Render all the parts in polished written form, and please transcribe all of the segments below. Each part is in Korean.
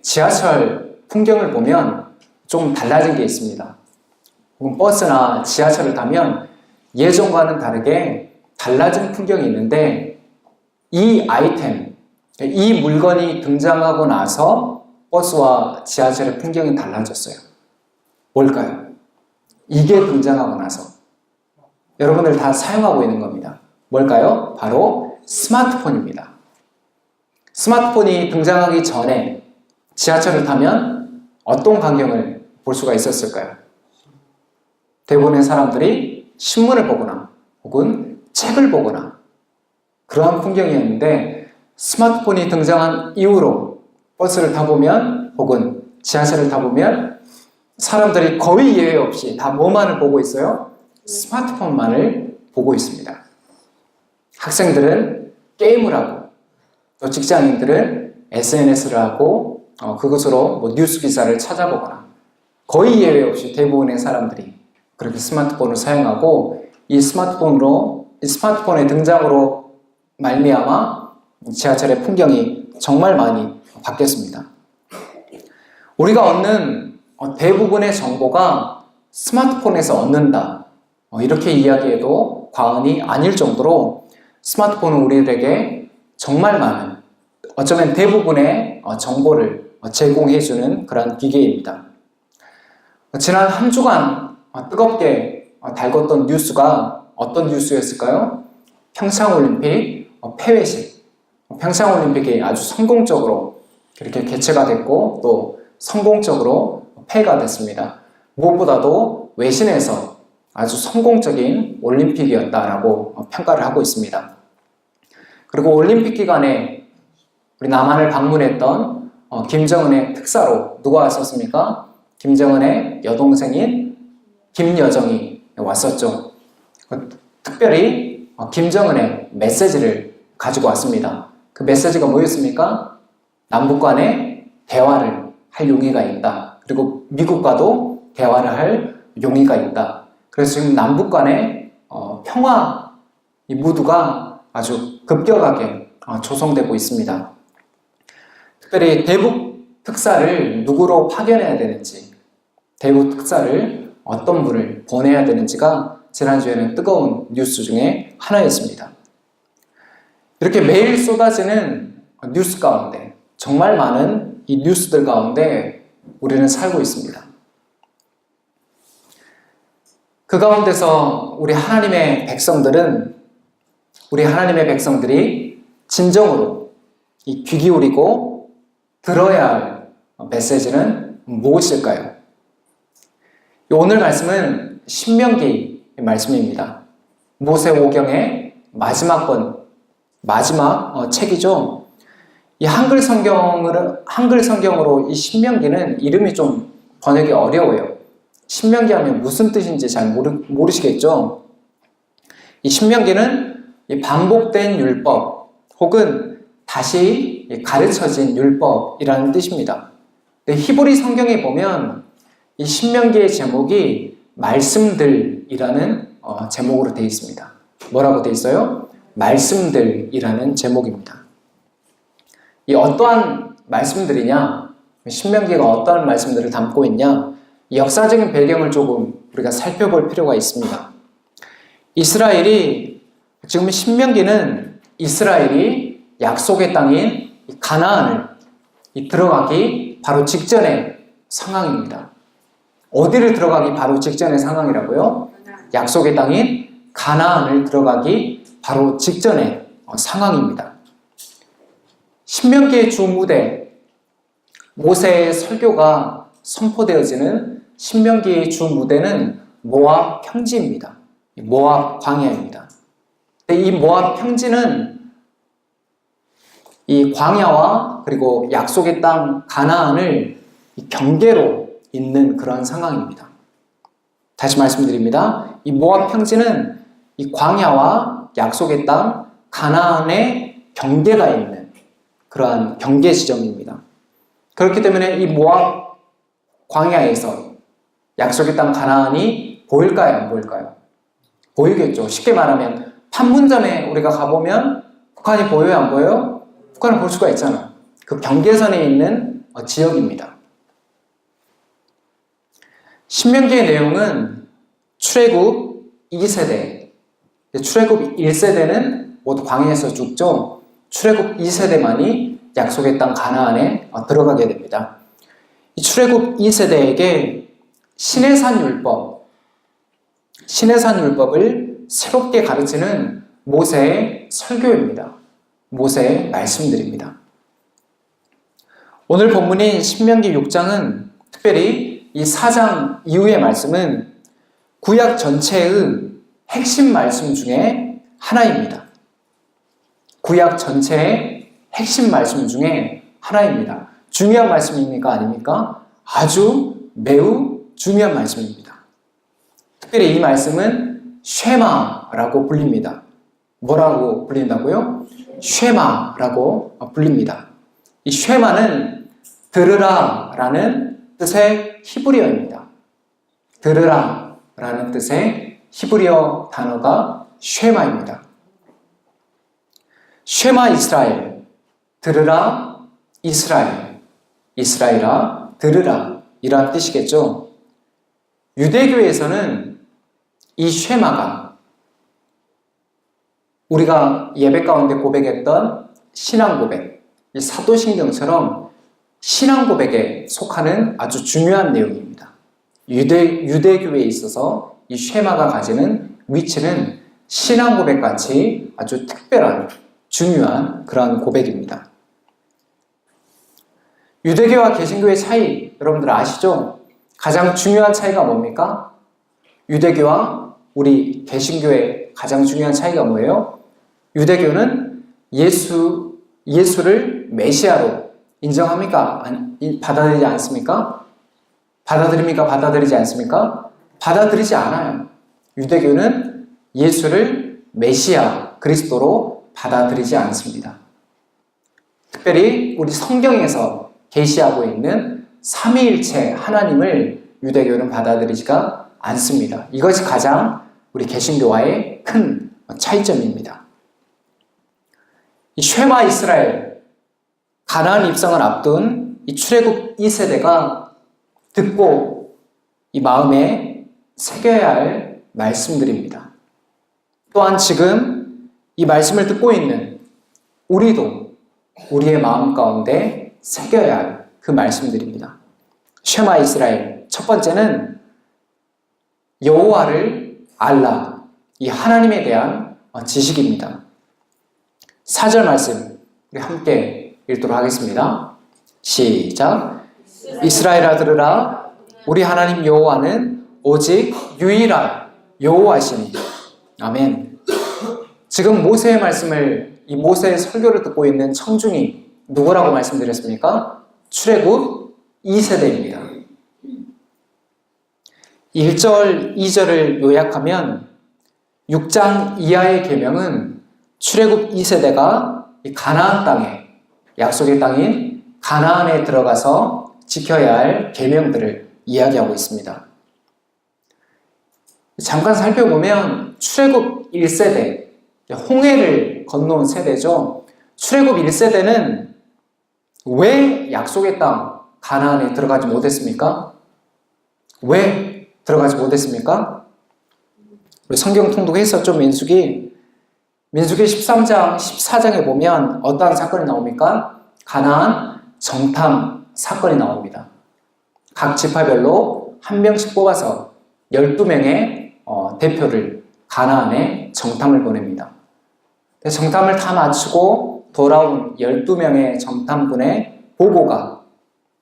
지하철 풍경을 보면 좀 달라진 게 있습니다. 혹은 버스나 지하철을 타면 예전과는 다르게 달라진 풍경이 있는데 이 아이템, 이 물건이 등장하고 나서 버스와 지하철의 풍경이 달라졌어요. 뭘까요? 이게 등장하고 나서 여러분들 다 사용하고 있는 겁니다. 뭘까요? 바로 스마트폰입니다. 스마트폰이 등장하기 전에 지하철을 타면 어떤 광경을 볼 수가 있었을까요? 대부분의 사람들이 신문을 보거나 혹은 책을 보거나 그러한 풍경이었는데 스마트폰이 등장한 이후로 버스를 타보면 혹은 지하철을 타보면 사람들이 거의 예외 없이 다 뭐만을 보고 있어요? 스마트폰만을 보고 있습니다. 학생들은 게임을 하고 또 직장인들은 SNS를 하고 그것으로 뉴스 기사를 찾아보거나 거의 예외 없이 대부분의 사람들이 그렇게 스마트폰을 사용하고 이 스마트폰의 등장으로 말미암아 지하철의 풍경이 정말 많이 바뀌었습니다. 우리가 얻는 대부분의 정보가 스마트폰에서 얻는다. 이렇게 이야기해도 과언이 아닐 정도로 스마트폰은 우리들에게 정말 많은, 어쩌면 대부분의 정보를 제공해주는 그런 기계입니다. 지난 한 주간 뜨겁게 달궜던 뉴스가 어떤 뉴스였을까요? 평창올림픽 폐회식. 평창올림픽이 아주 성공적으로 그렇게 개최가 됐고 또 성공적으로 폐가 됐습니다. 무엇보다도 외신에서 아주 성공적인 올림픽이었다라고 평가를 하고 있습니다. 그리고 올림픽 기간에 우리 남한을 방문했던 김정은의 특사로 누가 왔었습니까? 김정은의 여동생인 김여정이 왔었죠. 특별히 김정은의 메시지를 가지고 왔습니다. 그 메시지가 뭐였습니까? 남북 간에 대화를 할 용의가 있다. 그리고 미국과도 대화를 할 용의가 있다. 그래서 지금 남북 간의 평화 이 무드가 아주 급격하게 조성되고 있습니다. 특별히 대북 특사를 누구로 파견해야 되는지, 대북 특사를 어떤 분을 보내야 되는지가 지난주에는 뜨거운 뉴스 중에 하나였습니다. 이렇게 매일 쏟아지는 뉴스 가운데, 정말 많은 이 뉴스들 가운데 우리는 살고 있습니다. 그 가운데서 우리 하나님의 백성들이 진정으로 이 귀 기울이고 들어야 할 메시지는 무엇일까요? 오늘 말씀은 신명기 말씀입니다. 모세오경의 마지막 책이죠. 이 한글 성경으로 이 신명기는 이름이 좀 번역이 어려워요. 신명기 하면 무슨 뜻인지 잘 모르시겠죠? 이 신명기는 이 반복된 율법 혹은 다시 가르쳐진 율법이라는 뜻입니다. 히브리 성경에 보면 이 신명기의 제목이 말씀들이라는 제목으로 되어 있습니다. 뭐라고 되어 있어요? 말씀들이라는 제목입니다. 이 어떠한 말씀들이냐? 신명기가 어떠한 말씀들을 담고 있냐? 이 역사적인 배경을 조금 우리가 살펴볼 필요가 있습니다. 지금 신명기는 이스라엘이 약속의 땅인 가나안을 들어가기 바로 직전의 상황입니다. 어디를 들어가기 바로 직전의 상황이라고요? 약속의 땅인 가나안을 들어가기 바로 직전의 상황입니다. 신명기의 주 무대, 모세의 설교가 선포되어지는 신명기의 주 무대는 모압 평지입니다. 모압 광야입니다. 이 모압 평지는 이 광야와 그리고 약속의 땅 가나안을 경계로 잇는 그런 상황입니다. 다시 말씀드립니다. 이 모압 평지는 이 광야와 약속의 땅 가나안의 경계가 있는 그러한 경계 지점입니다. 그렇기 때문에 이 모압 광야에서 약속의 땅 가나안이 보일까요? 안 보일까요? 보이겠죠. 쉽게 말하면 판문점에 우리가 가보면 북한이 보여요? 안 보여요? 북한을 볼 수가 있잖아. 그 경계선에 있는 지역입니다. 신명기의 내용은 출애굽 2세대, 출애굽 1세대는 모두 광야에서 죽죠. 출애굽 2세대만이 약속의 땅 가나안에 들어가게 됩니다. 이 출애굽 2세대에게 시내산 율법을 새롭게 가르치는 모세의 설교입니다. 모세의 말씀들입니다. 오늘 본문인 신명기 6장은 특별히 이 4장 이후의 말씀은 구약 전체의 핵심 말씀 중에 하나입니다. 구약 전체의 핵심 말씀 중에 하나입니다. 중요한 말씀입니까? 아닙니까? 아주 매우 중요한 말씀입니다. 특별히 이 말씀은 쉐마라고 불립니다. 뭐라고 불린다고요? 쉐마라고 불립니다. 이 쉐마는 들으라라는 뜻의 히브리어입니다. 들으라라는 뜻의 히브리어 단어가 쉐마입니다. 쉐마 이스라엘, 들으라 이스라엘, 이스라엘아 들으라 이런 뜻이겠죠. 유대교에서는 이 쉐마가 우리가 예배 가운데 고백했던 신앙 고백, 이 사도신경처럼 신앙 고백에 속하는 아주 중요한 내용입니다. 유대교에 있어서 이 쉐마가 가지는 위치는 신앙 고백같이 아주 특별한 중요한 그런 고백입니다. 유대교와 개신교의 차이 여러분들 아시죠? 가장 중요한 차이가 뭡니까? 유대교와 우리 개신교의 가장 중요한 차이가 뭐예요? 유대교는 예수를 메시아로 인정합니까? 받아들이지 않습니까? 받아들입니까? 받아들이지 않습니까? 받아들이지 않아요. 유대교는 예수를 메시아, 그리스도로 받아들이지 않습니다. 특별히 우리 성경에서 계시하고 있는 삼위일체 하나님을 유대교는 받아들이지가 않습니다. 이것이 가장 우리 개신교와의 큰 차이점입니다. 이 쉐마 이스라엘, 가나안 입성을 앞둔 이 출애굽 2세대가 듣고 이 마음에 새겨야 할 말씀들입니다. 또한 지금 이 말씀을 듣고 있는 우리도 우리의 마음 가운데 새겨야 할 그 말씀들입니다. 쉐마 이스라엘, 첫 번째는 여호와를 알라, 이 하나님에 대한 지식입니다. 4절 말씀 우리 함께 읽도록 하겠습니다. 시작. 이스라엘아 들으라, 우리 하나님 여호와는 오직 유일한 여호와시니. 아멘. 지금 모세의 말씀을, 이 모세의 설교를 듣고 있는 청중이 누구라고 말씀드렸습니까? 출애굽 2세대입니다. 1절, 2절을 요약하면 6장 이하의 계명은 출애굽 2세대가 가나안 땅에, 약속의 땅인 가나안에 들어가서 지켜야 할 계명들을 이야기하고 있습니다. 잠깐 살펴보면 출애굽 1세대, 홍해를 건너온 세대죠. 출애굽 1세대는 왜 약속의 땅 가나안에 들어가지 못했습니까? 왜 들어가지 못했습니까? 우리 성경 통독했었죠, 민수기 13장, 14장에 보면 어떠한 사건이 나옵니까? 가나안 정탐 사건이 나옵니다. 각 지파별로 한 명씩 뽑아서 12명의 대표를 가나안에 정탐을 보냅니다. 정탐을 다 마치고 돌아온 12명의 정탐군의 보고가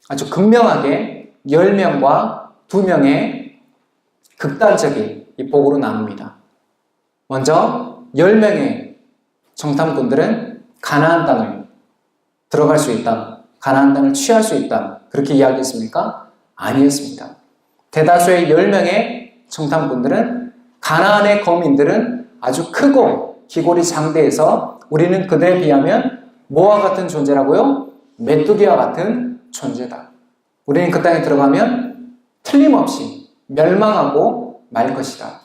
아주 극명하게 10명과 2명의 극단적인 이 보고로 나눕니다. 먼저 10명의 정탐꾼들은 가나안 땅을 들어갈 수 있다, 가나안 땅을 취할 수 있다, 그렇게 이야기했습니까? 아니었습니다. 대다수의 10명의 정탐꾼들은 가나안의 거민들은 아주 크고 기골이 장대해서 우리는 그들에 비하면 뭐와 같은 존재라고요? 메뚜기와 같은 존재다. 우리는 그 땅에 들어가면 틀림없이 멸망하고 말 것이다.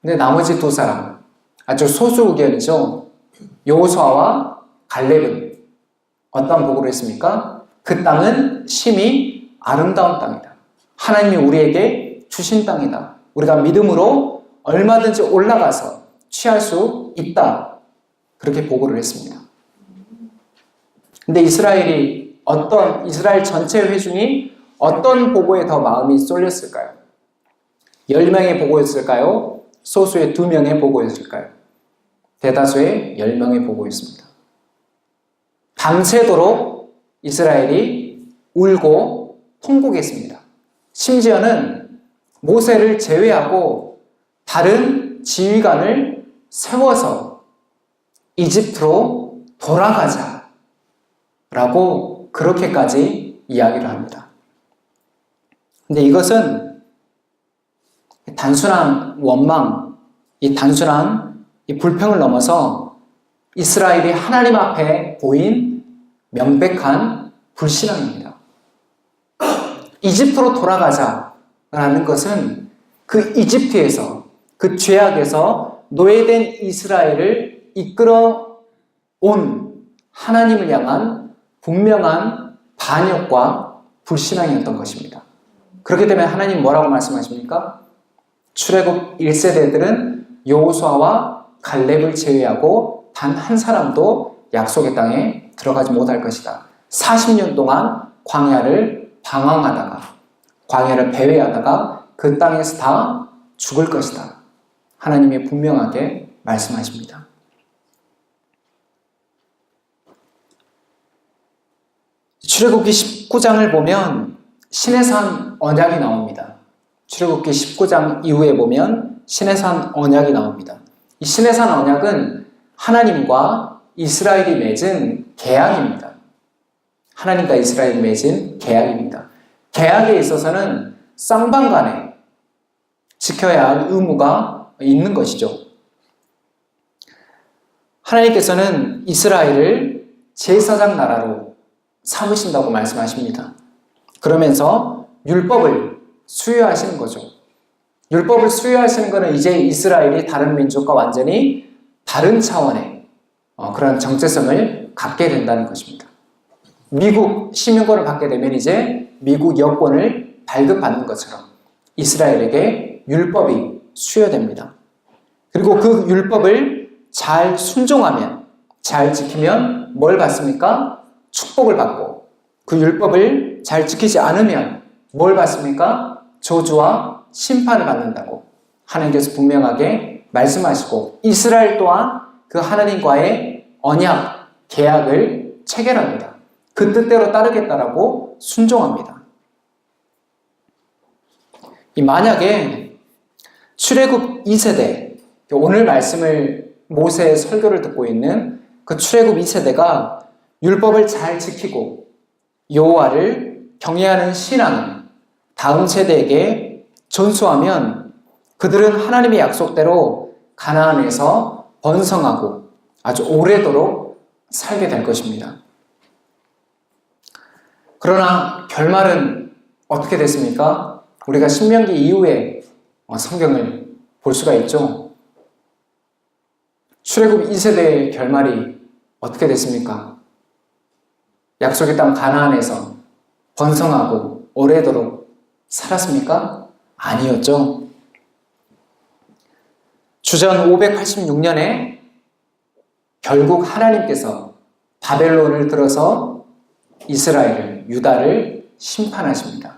근데 나머지 두 사람, 아주 소수 의견이죠. 여호수아와 갈렙은 어떤 보고를 했습니까? 그 땅은 심히 아름다운 땅이다. 하나님이 우리에게 주신 땅이다. 우리가 믿음으로 얼마든지 올라가서 취할 수 있다. 그렇게 보고를 했습니다. 근데 이스라엘 전체 회중이 어떤 보고에 더 마음이 쏠렸을까요? 10명의 보고였을까요? 소수의 2명의 보고였을까요? 대다수의 10명의 보고였습니다. 밤새도록 이스라엘이 울고 통곡했습니다. 심지어는 모세를 제외하고 다른 지휘관을 세워서 이집트로 돌아가자 라고 그렇게까지 이야기를 합니다. 근데 이것은 단순한 원망, 이 단순한 이 불평을 넘어서 이스라엘이 하나님 앞에 보인 명백한 불신앙입니다. 이집트로 돌아가자라는 것은 그 이집트에서, 그 죄악에서 노예된 이스라엘을 이끌어 온 하나님을 향한 분명한 반역과 불신앙이었던 것입니다. 그렇기 때문에 하나님 뭐라고 말씀하십니까? 출애굽 1세대들은 여호수아와 갈렙을 제외하고 단 한 사람도 약속의 땅에 들어가지 못할 것이다. 40년 동안 광야를 방황하다가, 광야를 배회하다가 그 땅에서 다 죽을 것이다. 하나님이 분명하게 말씀하십니다. 출애굽기 19장을 보면 시내산 언약이 나옵니다. 출애굽기 19장 이후에 보면 시내산 언약이 나옵니다. 이 시내산 언약은 하나님과 이스라엘이 맺은 계약입니다. 하나님과 이스라엘이 맺은 계약입니다. 계약에 있어서는 쌍방간에 지켜야 할 의무가 있는 것이죠. 하나님께서는 이스라엘을 제사장 나라로 삼으신다고 말씀하십니다. 그러면서 율법을 수여하시는 거죠. 율법을 수여하시는 것은 이제 이스라엘이 다른 민족과 완전히 다른 차원의 그런 정체성을 갖게 된다는 것입니다. 미국 시민권을 받게 되면 이제 미국 여권을 발급받는 것처럼 이스라엘에게 율법이 수여됩니다. 그리고 그 율법을 잘 순종하면, 잘 지키면 뭘 받습니까? 축복을 받고, 그 율법을 잘 지키지 않으면 뭘 받습니까? 저주와 심판을 받는다고 하나님께서 분명하게 말씀하시고, 이스라엘 또한 그 하나님과의 언약, 계약을 체결합니다. 그 뜻대로 따르겠다라고 순종합니다. 만약에 출애굽 2세대, 오늘 말씀을 모세의 설교를 듣고 있는 그 출애굽 2세대가 율법을 잘 지키고 여호와를 경외하는 신앙을 다음 세대에게 전수하면 그들은 하나님의 약속대로 가나안에서 번성하고 아주 오래도록 살게 될 것입니다. 그러나 결말은 어떻게 됐습니까? 우리가 신명기 이후에 성경을 볼 수가 있죠. 출애굽 2세대의 결말이 어떻게 됐습니까? 약속의 땅 가나안에서 번성하고 오래도록 살았습니까? 아니었죠. 주전 586년에 결국 하나님께서 바벨론을 들어서 이스라엘을, 유다를 심판하십니다.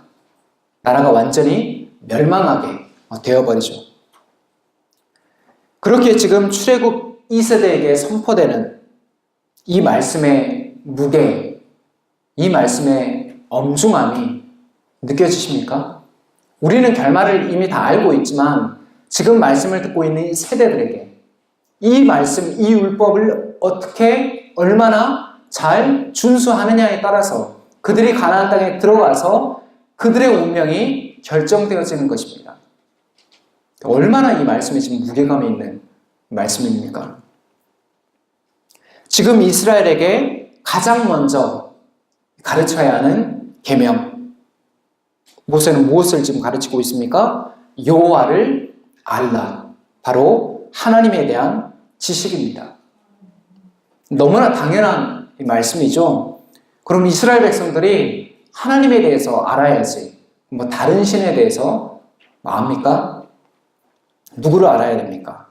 나라가 완전히 멸망하게 되어버리죠. 그렇게 지금 출애굽 2세대에게 선포되는 이 말씀의 무게, 이 말씀의 엄중함이 느껴지십니까? 우리는 결말을 이미 다 알고 있지만 지금 말씀을 듣고 있는 이 세대들에게 이 말씀, 이 율법을 어떻게, 얼마나 잘 준수하느냐에 따라서 그들이 가나안 땅에 들어가서 그들의 운명이 결정되어지는 것입니다. 얼마나 이 말씀이 지금 무게감이 있는 말씀입니까? 지금 이스라엘에게 가장 먼저 가르쳐야 하는 계명, 모세는 무엇을 지금 가르치고 있습니까? 여호와를 알라, 바로 하나님에 대한 지식입니다. 너무나 당연한 말씀이죠. 그럼 이스라엘 백성들이 하나님에 대해서 알아야지. 뭐 다른 신에 대해서 압니까? 누구를 알아야 됩니까?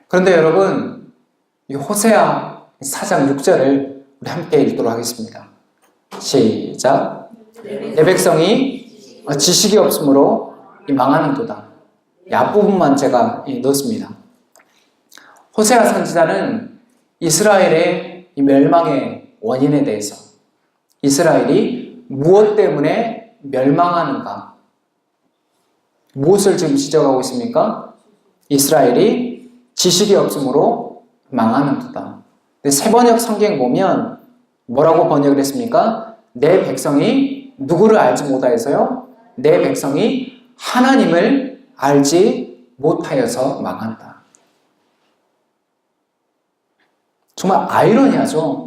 그런데 여러분, 이 호세아 4장 6절을 우리 함께 읽도록 하겠습니다. 시작. 내 백성이 지식이 없으므로 망하는도다. 이 앞부분만 제가 넣었습니다. 호세아 선지자는 이스라엘의 이 멸망의 원인에 대해서, 이스라엘이 무엇 때문에 멸망하는가, 무엇을 지금 지적하고 있습니까? 이스라엘이 지식이 없으므로 망하는도다. 세 번역 성경 보면 뭐라고 번역을 했습니까? 내 백성이 누구를 알지 못하여서요? 내 백성이 하나님을 알지 못하여서 망한다. 정말 아이러니하죠.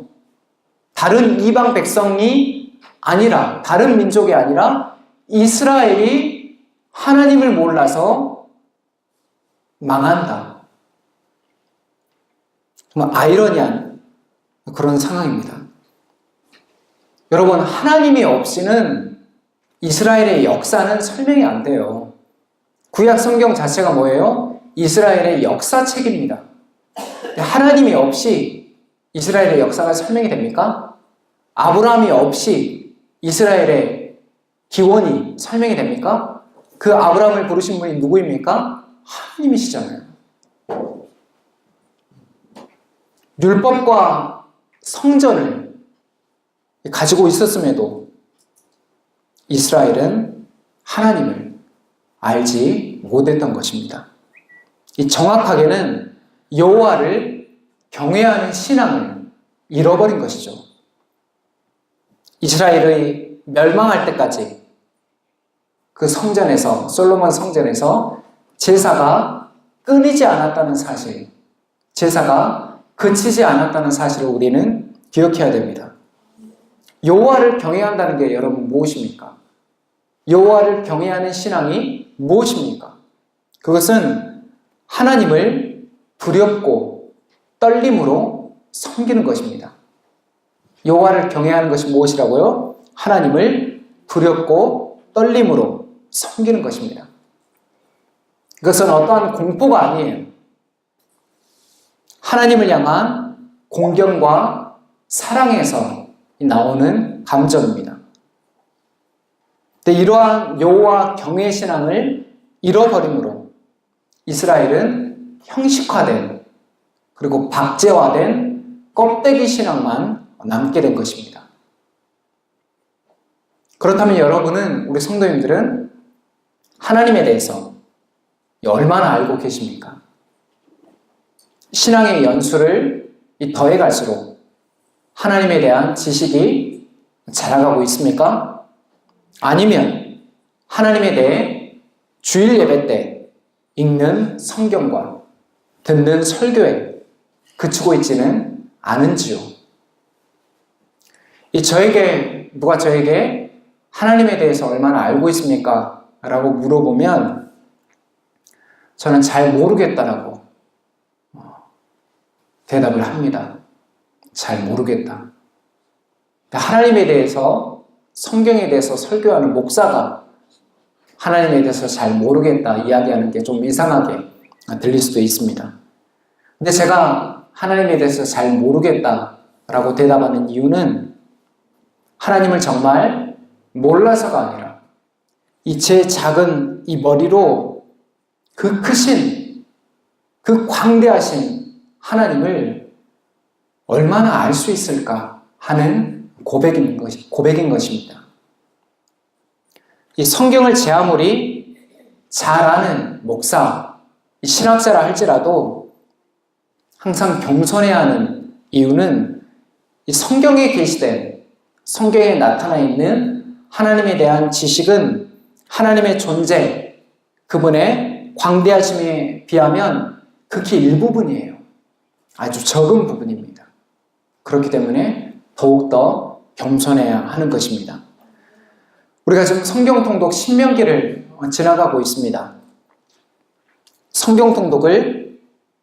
다른 이방 백성이 아니라, 다른 민족이 아니라 이스라엘이 하나님을 몰라서 망한다. 정말 아이러니한 그런 상황입니다. 여러분, 하나님이 없이는 이스라엘의 역사는 설명이 안 돼요. 구약 성경 자체가 뭐예요? 이스라엘의 역사책입니다. 하나님이 없이 이스라엘의 역사가 설명이 됩니까? 아브라함이 없이 이스라엘의 기원이 설명이 됩니까? 그 아브라함을 부르신 분이 누구입니까? 하나님이시잖아요. 율법과 성전을 가지고 있었음에도 이스라엘은 하나님을 알지 못했던 것입니다. 이 정확하게는 여호와를 경외하는 신앙을 잃어버린 것이죠. 이스라엘의 멸망할 때까지 그 성전에서, 솔로몬 성전에서 제사가 끊이지 않았다는 사실, 제사가 그치지 않았다는 사실을 우리는 기억해야 됩니다. 여호와를 경외한다는 게 여러분 무엇입니까? 여호와를 경외하는 신앙이 무엇입니까? 그것은 하나님을 두렵고 떨림으로 섬기는 것입니다. 여호와를 경외하는 것이 무엇이라고요? 하나님을 두렵고 떨림으로 섬기는 것입니다. 그것은 어떠한 공포가 아니에요. 하나님을 향한 공경과 사랑에서 나오는 감정입니다. 근데 이러한 여호와 경외 신앙을 잃어버림으로 이스라엘은 형식화된, 그리고 박제화된 껍데기 신앙만 남게 된 것입니다. 그렇다면 여러분은, 우리 성도님들은 하나님에 대해서 얼마나 알고 계십니까? 신앙의 연수를 더해갈수록 하나님에 대한 지식이 자라가고 있습니까? 아니면 하나님에 대해 주일 예배 때 읽는 성경과 듣는 설교에 그치고 있지는 않은지요? 누가 저에게 하나님에 대해서 얼마나 알고 있습니까? 라고 물어보면 저는 잘 모르겠다라고 대답을 합니다. 잘 모르겠다. 하나님에 대해서, 성경에 대해서 설교하는 목사가 하나님에 대해서 잘 모르겠다 이야기하는 게 좀 이상하게 들릴 수도 있습니다. 근데 제가 하나님에 대해서 잘 모르겠다라고 대답하는 이유는 하나님을 정말 몰라서가 아니라 제 작은 이 머리로 그 크신, 그 광대하신 하나님을 얼마나 알 수 있을까 하는 고백인 것입니다. 이 성경을 제 아무리 잘 아는 목사, 신학자라 할지라도 항상 겸손해야 하는 이유는 이 성경에 계시된, 성경에 나타나 있는 하나님에 대한 지식은 하나님의 존재, 그분의 광대하심에 비하면 극히 일부분이에요. 아주 적은 부분입니다. 그렇기 때문에 더욱더 겸손해야 하는 것입니다. 우리가 지금 성경 통독 신명기를 지나가고 있습니다. 성경 통독을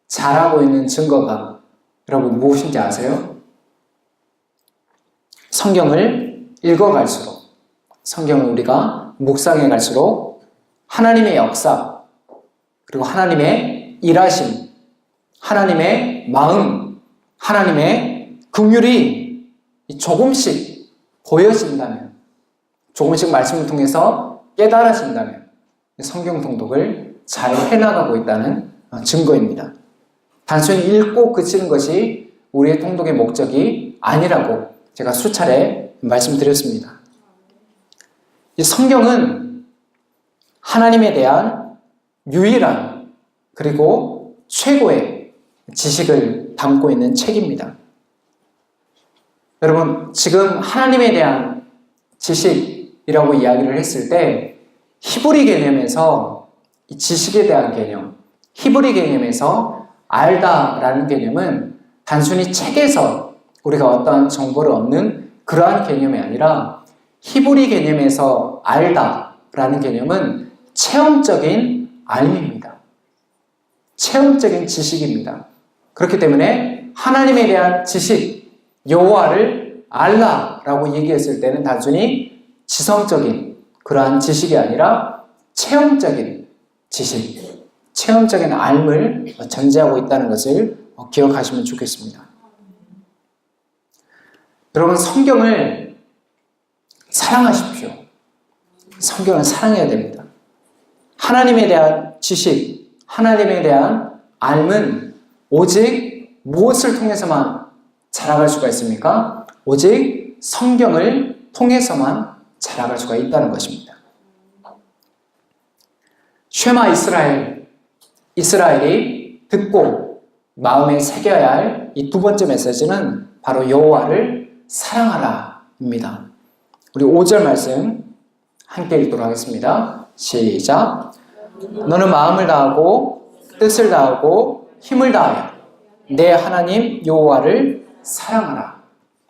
잘하고 있는 증거가 여러분 무엇인지 아세요? 성경을 읽어갈수록, 성경을 우리가 묵상해 갈수록 하나님의 역사, 그리고 하나님의 일하심, 하나님의 마음, 하나님의 긍휼이 조금씩 보여진다면, 조금씩 말씀을 통해서 깨달아진다면 성경 통독을 잘 해나가고 있다는 증거입니다. 단순히 읽고 그치는 것이 우리의 통독의 목적이 아니라고 제가 수차례 말씀드렸습니다. 이 성경은 하나님에 대한 유일한 그리고 최고의 지식을 담고 있는 책입니다. 여러분, 지금 하나님에 대한 지식이라고 이야기를 했을 때 히브리 개념에서 이 지식에 대한 개념, 히브리 개념에서 알다라는 개념은 단순히 책에서 우리가 어떠한 정보를 얻는 그러한 개념이 아니라 히브리 개념에서 알다라는 개념은 체험적인 알미입니다. 체험적인 지식입니다. 그렇기 때문에 하나님에 대한 지식, 여호와를 알라라고 얘기했을 때는 단순히 지성적인 그러한 지식이 아니라 체험적인 지식, 체험적인 알을 전제하고 있다는 것을 기억하시면 좋겠습니다. 여러분, 성경을 사랑하십시오. 성경을 사랑해야 됩니다. 하나님에 대한 지식, 하나님에 대한 알은 오직 무엇을 통해서만 자라갈 수가 있습니까? 오직 성경을 통해서만 자라갈 수가 있다는 것입니다. 쉐마 이스라엘, 이스라엘이 듣고 마음에 새겨야 할 이 두 번째 메시지는 바로 여호와를 사랑하라입니다. 우리 5절 말씀 함께 읽도록 하겠습니다. 시작. 너는 마음을 다하고 뜻을 다하고 힘을 다하여 내 하나님 여호와를 사랑하라.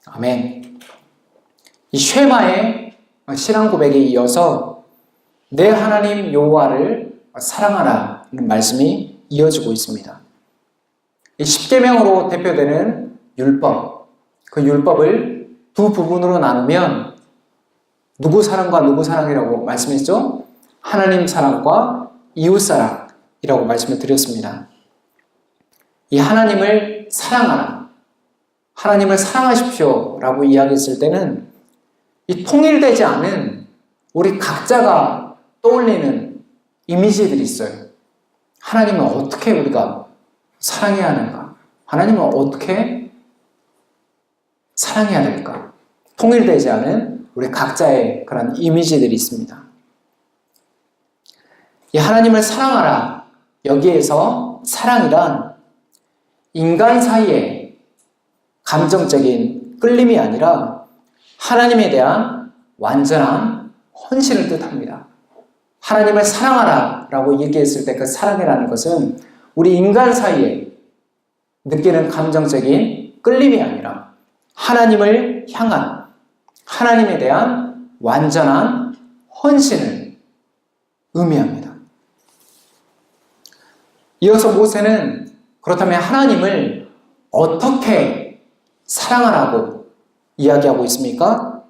아멘. 이 쉐마의 신앙 고백에 이어서 내 하나님 여호와를 사랑하라는 말씀이 이어지고 있습니다. 이 십계명으로 대표되는 율법, 그 율법을 두 부분으로 나누면 누구 사랑과 누구 사랑이라고 말씀했죠? 하나님 사랑과 이웃 사랑이라고 말씀을 드렸습니다. 이 하나님을 사랑하라, 하나님을 사랑하십시오 라고 이야기했을 때는 이 통일되지 않은 우리 각자가 떠올리는 이미지들이 있어요. 하나님을 어떻게 우리가 사랑해야 하는가? 하나님을 어떻게 사랑해야 될까? 통일되지 않은 우리 각자의 그런 이미지들이 있습니다. 이 하나님을 사랑하라, 여기에서 사랑이란 인간 사이에 감정적인 끌림이 아니라 하나님에 대한 완전한 헌신을 뜻합니다. 하나님을 사랑하라 라고 얘기했을 때 그 사랑이라는 것은 우리 인간 사이에 느끼는 감정적인 끌림이 아니라 하나님을 향한, 하나님에 대한 완전한 헌신을 의미합니다. 이어서 모세는 그렇다면 하나님을 어떻게 사랑하라고 이야기하고 있습니까?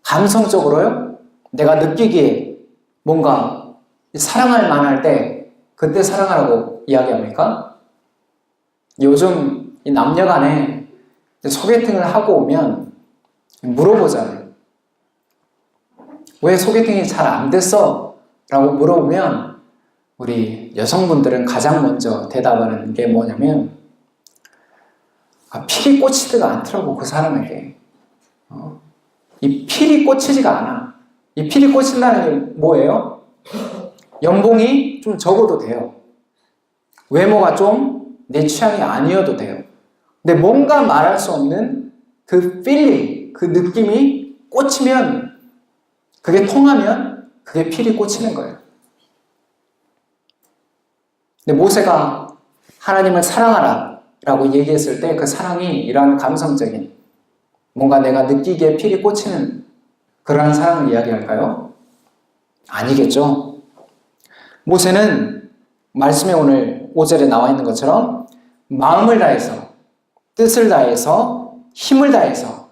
감성적으로요? 내가 느끼기에 뭔가 사랑할 만할 때 그때 사랑하라고 이야기합니까? 요즘 이 남녀 간에 소개팅을 하고 오면 물어보잖아요. 왜 소개팅이 잘 안 됐어? 라고 물어보면 우리 여성분들은 가장 먼저 대답하는 게 뭐냐면 필이 꽂히지가 않더라고, 그 사람에게. 이 필이 꽂히지가 않아. 이 필이 꽂힌다는 게 뭐예요? 연봉이 좀 적어도 돼요. 외모가 좀 내 취향이 아니어도 돼요. 근데 뭔가 말할 수 없는 그 필링, 그 느낌이 꽂히면, 그게 통하면 그게 필이 꽂히는 거예요. 근데 모세가 하나님을 사랑하라 라고 얘기했을 때 그 사랑이 이러한 감성적인, 뭔가 내가 느끼기에 필이 꽂히는 그러한 사랑을 이야기할까요? 아니겠죠. 모세는 말씀에 오늘 5절에 나와 있는 것처럼 마음을 다해서, 뜻을 다해서, 힘을 다해서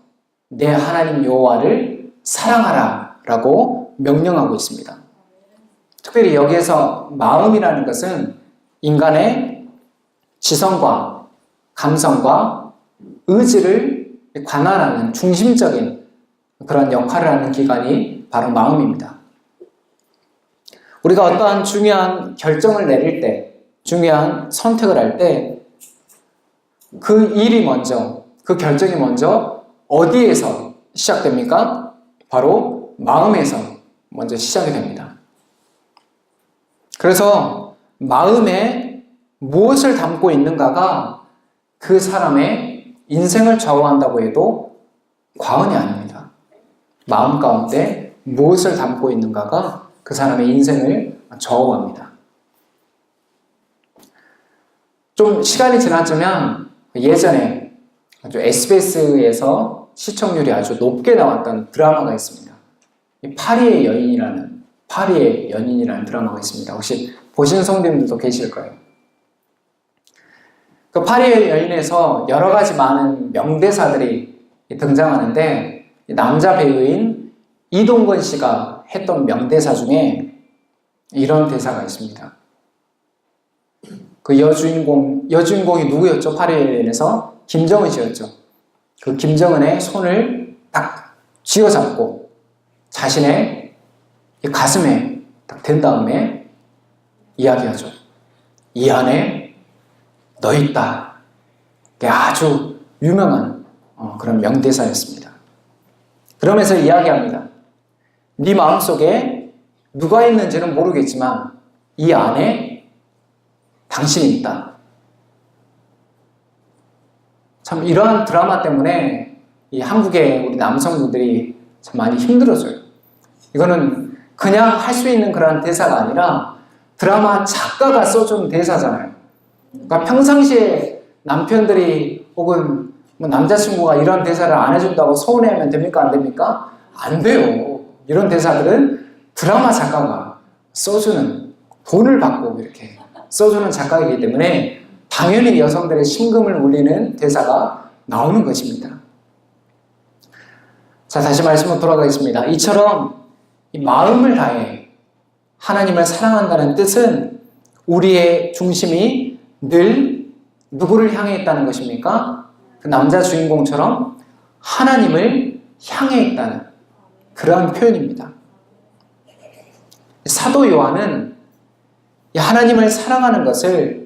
내 하나님 여호와를 사랑하라 라고 명령하고 있습니다. 특별히 여기에서 마음이라는 것은 인간의 지성과 감성과 의지를 관할하는 중심적인 그런 역할을 하는 기관이 바로 마음입니다. 우리가 어떠한 중요한 결정을 내릴 때, 중요한 선택을 할 때 그 일이 먼저, 그 결정이 먼저 어디에서 시작됩니까? 바로 마음에서 먼저 시작이 됩니다. 그래서 마음에 무엇을 담고 있는가가 그 사람의 인생을 좌우한다고 해도 과언이 아닙니다. 마음 가운데 무엇을 담고 있는가가 그 사람의 인생을 좌우합니다. 좀 시간이 지났지만 예전에 아주 SBS에서 시청률이 아주 높게 나왔던 드라마가 있습니다. 파리의 연인이라는 드라마가 있습니다. 혹시 보신 성도님들도 계실 거예요. 그 파리의 연인에서 여러 가지 많은 명대사들이 등장하는데 남자 배우인 이동건 씨가 했던 명대사 중에 이런 대사가 있습니다. 그 여주인공이 누구였죠? 파리의 연인에서 김정은 씨였죠. 그 김정은의 손을 딱 쥐어잡고 자신의 가슴에 딱 댄 다음에 이야기하죠. 이 안에 너 있다. 아주 유명한 그런 명대사였습니다. 그러면서 이야기합니다. 네 마음속에 누가 있는지는 모르겠지만 이 안에 당신이 있다. 참 이러한 드라마 때문에 이 한국의 우리 남성분들이 참 많이 힘들어져요. 이거는 그냥 할 수 있는 그런 대사가 아니라 드라마 작가가 써준 대사잖아요. 그러니까 평상시에 남편들이 혹은 뭐 남자친구가 이런 대사를 안 해준다고 서운해하면 됩니까? 안 됩니까? 안 돼요. 이런 대사들은 드라마 작가가 써주는, 돈을 받고 이렇게 써주는 작가이기 때문에 당연히 여성들의 심금을 울리는 대사가 나오는 것입니다. 자, 다시 말씀으로 돌아가겠습니다. 이처럼 이 마음을 다해 하나님을 사랑한다는 뜻은 우리의 중심이 늘 누구를 향해 있다는 것입니까? 그 남자 주인공처럼 하나님을 향해 있다는 그러한 표현입니다. 사도 요한은 이 하나님을 사랑하는 것을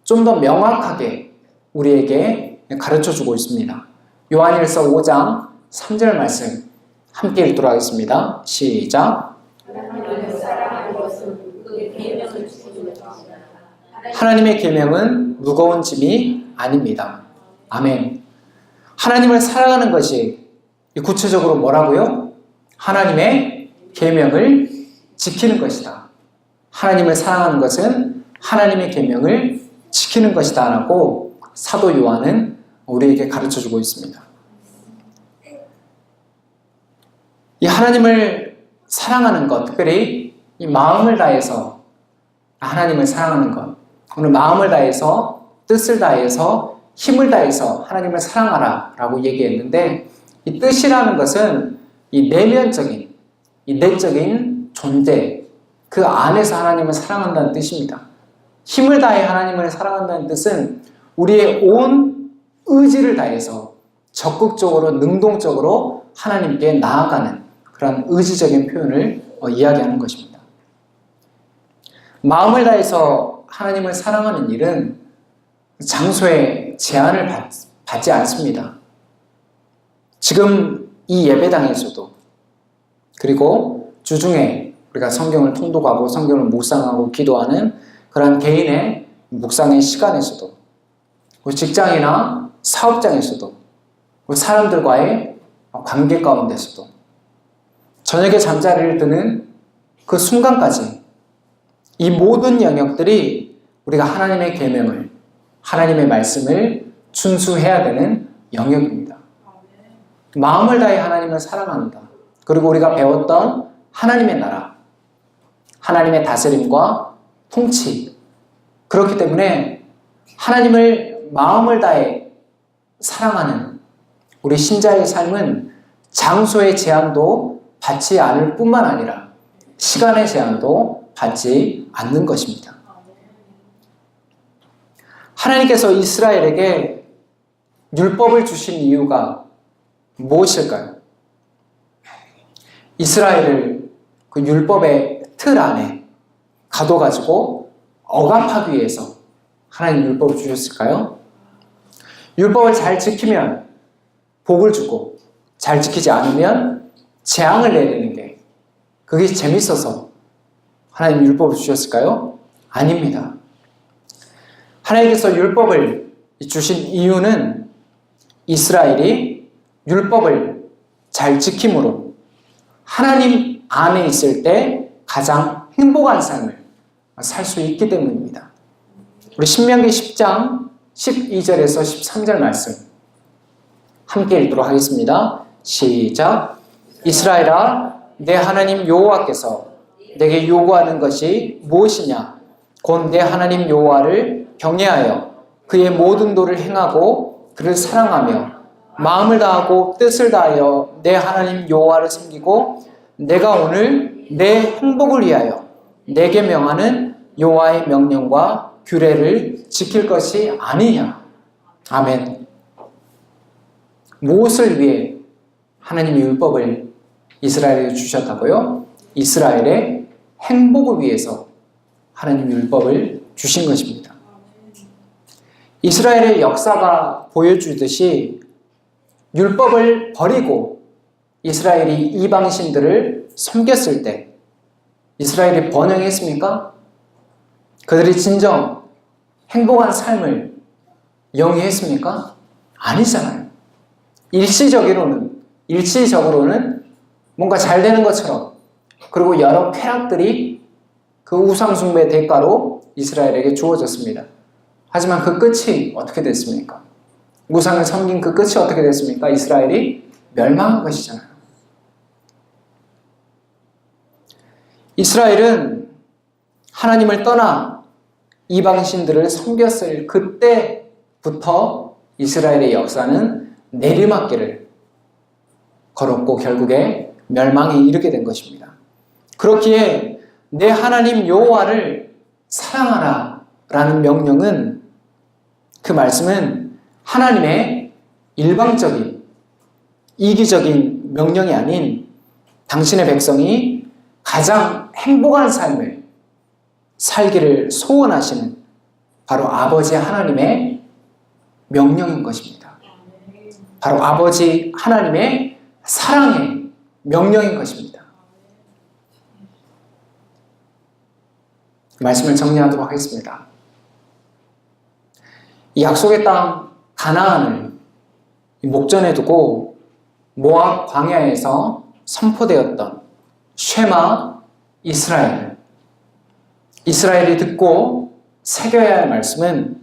좀 더 명확하게 우리에게 가르쳐주고 있습니다. 요한일서 5장 3절 말씀 함께 읽도록 하겠습니다. 시작. 하나님의 계명은 무거운 짐이 아닙니다. 아멘. 하나님을 사랑하는 것이 구체적으로 뭐라고요? 하나님의 계명을 지키는 것이다. 하나님을 사랑하는 것은 하나님의 계명을 지키는 것이다 라고 사도 요한은 우리에게 가르쳐주고 있습니다. 이 하나님을 사랑하는 것, 특별히 이 마음을 다해서 하나님을 사랑하는 것, 오늘 마음을 다해서 뜻을 다해서 힘을 다해서 하나님을 사랑하라 라고 얘기했는데 이 뜻이라는 것은 이 내면적인, 이 내적인 존재, 그 안에서 하나님을 사랑한다는 뜻입니다. 힘을 다해 하나님을 사랑한다는 뜻은 우리의 온 의지를 다해서 적극적으로 능동적으로 하나님께 나아가는 그런 의지적인 표현을 이야기하는 것입니다. 마음을 다해서 하나님을 사랑하는 일은 장소에 제한을 받지 않습니다. 지금 이 예배당에서도 그리고 주중에 우리가 성경을 통독하고 성경을 묵상하고 기도하는 그런 개인의 묵상의 시간에서도 직장이나 사업장에서도 사람들과의 관계 가운데서도 저녁에 잠자리를 드는 그 순간까지 이 모든 영역들이 우리가 하나님의 계명을, 하나님의 말씀을 준수해야 되는 영역입니다. 마음을 다해 하나님을 사랑한다. 그리고 우리가 배웠던 하나님의 나라, 하나님의 다스림과 통치. 그렇기 때문에 하나님을 마음을 다해 사랑하는 우리 신자의 삶은 장소의 제한도 받지 않을 뿐만 아니라 시간의 제한도 받지 않는 것입니다. 하나님께서 이스라엘에게 율법을 주신 이유가 무엇일까요? 이스라엘을 그 율법의 틀 안에 가둬가지고 억압하기 위해서 하나님 율법을 주셨을까요? 율법을 잘 지키면 복을 주고 잘 지키지 않으면 재앙을 내리는 게 그게 재밌어서 하나님 율법을 주셨을까요? 아닙니다. 하나님께서 율법을 주신 이유는 이스라엘이 율법을 잘 지킴으로 하나님 안에 있을 때 가장 행복한 삶을 살 수 있기 때문입니다. 우리 신명기 10장 12절에서 13절 말씀 함께 읽도록 하겠습니다. 시작. 이스라엘아, 내 하나님 여호와께서 내게 요구하는 것이 무엇이냐? 곧 내 하나님 여호와를 경외하여 그의 모든 도를 행하고 그를 사랑하며 마음을 다하고 뜻을 다하여 내 하나님 여호와를 섬기고 내가 오늘 내 행복을 위하여 내게 명하는 여호와의 명령과 규례를 지킬 것이 아니냐. 아멘. 무엇을 위해 하나님이 율법을 이스라엘에게 주셨다고요? 이스라엘의 행복을 위해서 하나님 율법을 주신 것입니다. 이스라엘의 역사가 보여주듯이 율법을 버리고 이스라엘이 이방신들을 섬겼을 때 이스라엘이 번영했습니까? 그들이 진정 행복한 삶을 영위했습니까? 아니잖아요. 일시적으로는 뭔가 잘 되는 것처럼, 그리고 여러 쾌락들이 그 우상숭배의 대가로 이스라엘에게 주어졌습니다. 하지만 그 끝이 어떻게 됐습니까? 우상을 섬긴 그 끝이 어떻게 됐습니까? 이스라엘이 멸망한 것이잖아요. 이스라엘은 하나님을 떠나 이방신들을 섬겼을 그때부터 이스라엘의 역사는 내리막길을 걸었고 결국에 멸망에 이르게 된 것입니다. 그렇기에 내 하나님 여호와를 사랑하라 라는 명령은, 그 말씀은 하나님의 일방적인 이기적인 명령이 아닌 당신의 백성이 가장 행복한 삶을 살기를 소원하시는 바로 아버지 하나님의 명령인 것입니다. 바로 아버지 하나님의 사랑의 명령인 것입니다. 말씀을 정리하도록 하겠습니다. 이 약속의 땅 가나안을 목전에 두고 모압 광야에서 선포되었던 쉐마 이스라엘이 듣고 새겨야 할 말씀은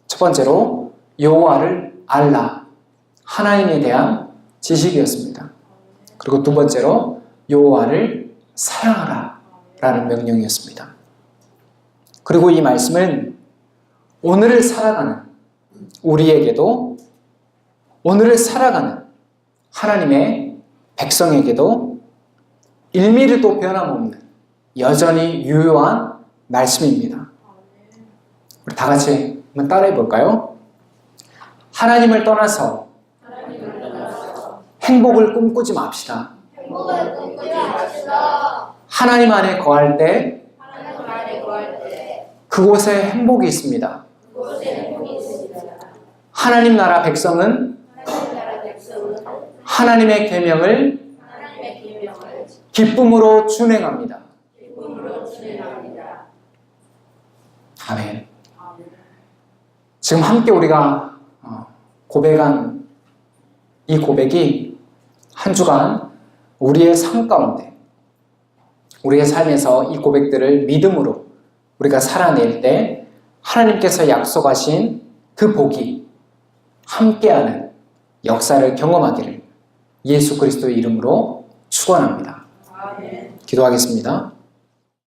첫 번째로 여호와를 알라, 하나님에 대한 지식이었습니다. 그리고 두 번째로 여호와를 사랑하라 라는 명령이었습니다. 그리고 이 말씀은 오늘을 살아가는 우리에게도, 오늘을 살아가는 하나님의 백성에게도 1mm도 변함없는 여전히 유효한 말씀입니다. 우리 다 같이 한번 따라해 볼까요? 하나님을 떠나서 행복을 꿈꾸지 맙시다. 하나님 안에 거할 때 그곳에 행복이 있습니다. 하나님 나라 백성은 하나님의 계명을 기쁨으로 준행합니다. 아멘. 지금 함께 우리가 고백한 이 고백이 한 주간 우리의 삶 가운데, 우리의 삶에서 이 고백들을 믿음으로 우리가 살아낼 때 하나님께서 약속하신 그 복이 함께하는 역사를 경험하기를 예수 그리스도의 이름으로 축원합니다. 기도하겠습니다.